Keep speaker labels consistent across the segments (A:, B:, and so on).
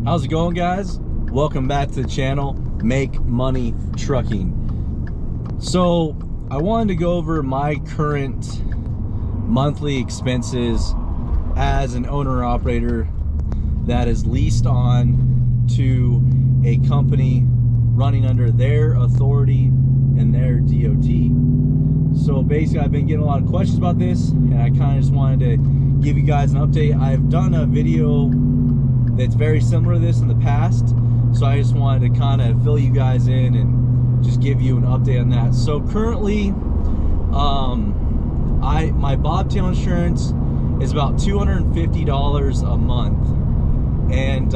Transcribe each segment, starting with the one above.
A: How's it going, guys? Welcome back to the channel, Make Money Trucking. So I wanted to go over my current monthly expenses as an owner operator that is leased on to a company running under their authority and their DOT. So basically, I've been getting a lot of questions about this, and I kind of just wanted to give you guys an update. I've done a video that's very similar to this in the past, so I just wanted to kind of fill you guys in and just give you an update on that. So currently, my bobtail insurance is about $250 a month, and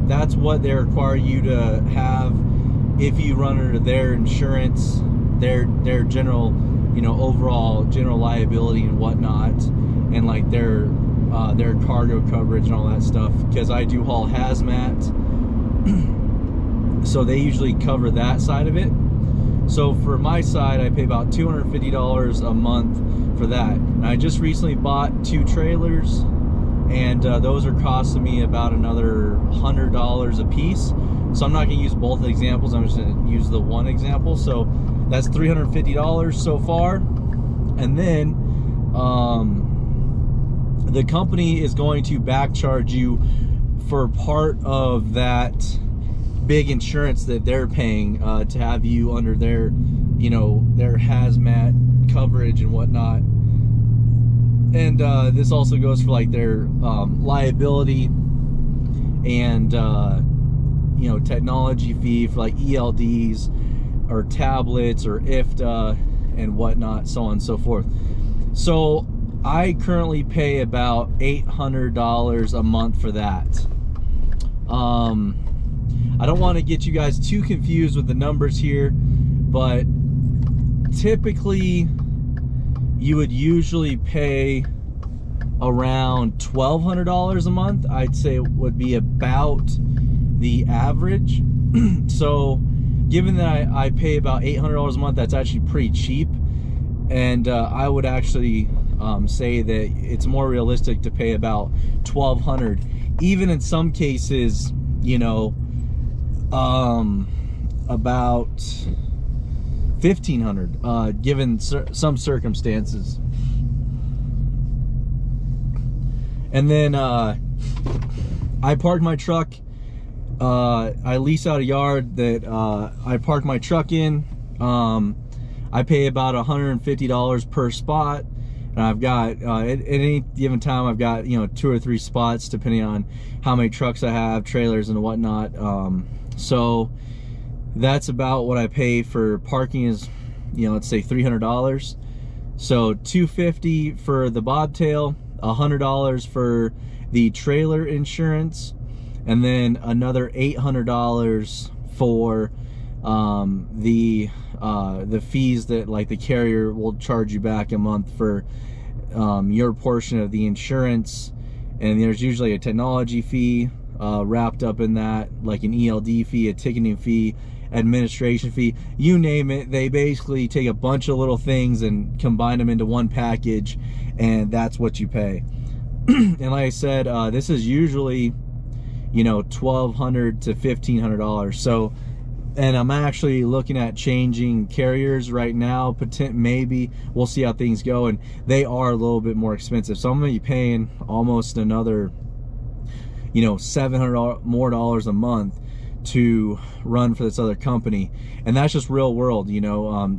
A: that's what they require you to have if you run under their insurance, their general, overall general liability and whatnot, and like their cargo coverage and all that stuff, because I do haul hazmat, so they usually cover that side of it. So for my side, I pay about $250 a month for that. And I just recently bought 2 trailers, and those are costing me about another $100 a piece. So I'm not going to use both examples, I'm just going to use the one example. So that's $350 so far. And then the company is going to back charge you for part of that big insurance that they're paying to have you under their, their hazmat coverage and whatnot. And this also goes for like their liability and technology fee for like ELDs or tablets or IFTA and whatnot, so on and so forth. So I currently pay about $800 a month for that. I don't want to get you guys too confused with the numbers here, but typically you would usually pay around $1,200 a month. I'd say it would be about the average. So given that I pay about $800 a month, that's actually pretty cheap. And I would actually say that it's more realistic to pay about $1,200, even in some cases, about $1,500, given some circumstances. And then I park my truck. I lease out a yard that I park my truck in. I pay about $150 per spot, and I've got at any given time I've got 2 or 3 spots depending on how many trucks I have, trailers and whatnot. So that's about what I pay for parking is, let's say $300. So $250 for the bobtail, $100 for the trailer insurance, and then another $800 for the fees that like the carrier will charge you back a month for your portion of the insurance. And there's usually a technology fee wrapped up in that, like an ELD fee, a ticketing fee, administration fee, you name it. They basically take a bunch of little things and combine them into one package, and that's what you pay. And like I said, this is usually $1,200 to $1,500. So, and I'm actually looking at changing carriers right now. Maybe we'll see how things go, and they are a little bit more expensive. So I'm gonna be paying almost another $700 more a month to run for this other company. And that's just real world.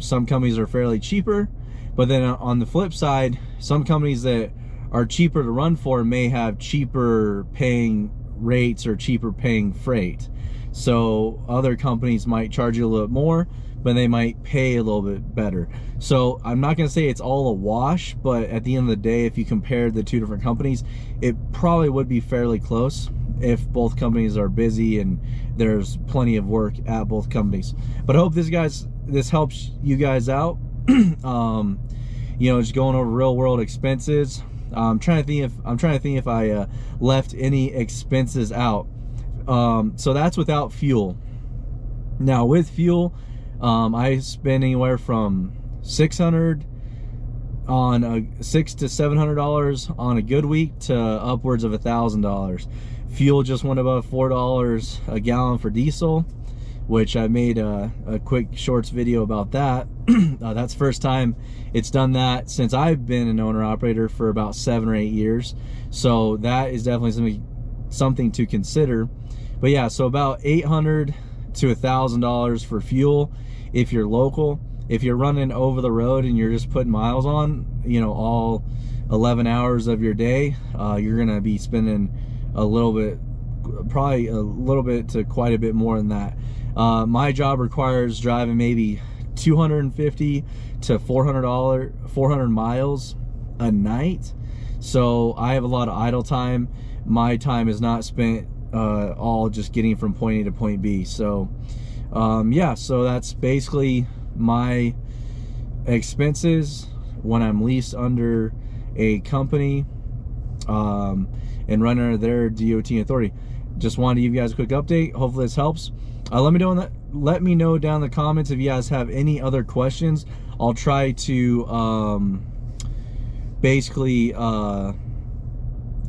A: Some companies are fairly cheaper, but then on the flip side, some companies that are cheaper to run for may have cheaper paying rates or cheaper paying freight. So other companies might charge you a little bit more, but they might pay a little bit better. So I'm not going to say it's all a wash, but at the end of the day, if you compare the 2 different companies, it probably would be fairly close if both companies are busy and there's plenty of work at both companies. But I hope this helps you guys out. Just going over real world expenses. I'm trying to think if I left any expenses out. So that's without fuel. Now with fuel, I spend anywhere from $600 on $600 to $700 on a good week to upwards of $1,000. Fuel just went above $4 a gallon for diesel, which I made a quick shorts video about that. That's the first time it's done that since I've been an owner operator for about 7 or 8 years. So that is definitely something to consider. But yeah, so about $800 to $1,000 for fuel if you're local. If you're running over the road and you're just putting miles on, you know, all 11 hours of your day, you're gonna be spending a little bit, probably a little bit to quite a bit more than that. My job requires driving maybe 250 to 400 miles a night, so I have a lot of idle time. My time is not spent all just getting from point A to point B. So yeah, so that's basically my expenses when I'm leased under a company and run under their DOT authority. Just wanted to give you guys a quick update. Hopefully this helps. Let me know down in the comments if you guys have any other questions. I'll try to basically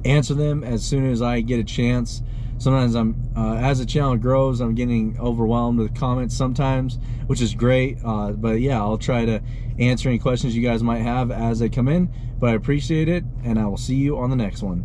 A: answer them as soon as I get a chance. Sometimes as the channel grows, I'm getting overwhelmed with comments sometimes, which is great. But yeah, I'll try to answer any questions you guys might have as they come in. But I appreciate it, and I will see you on the next one.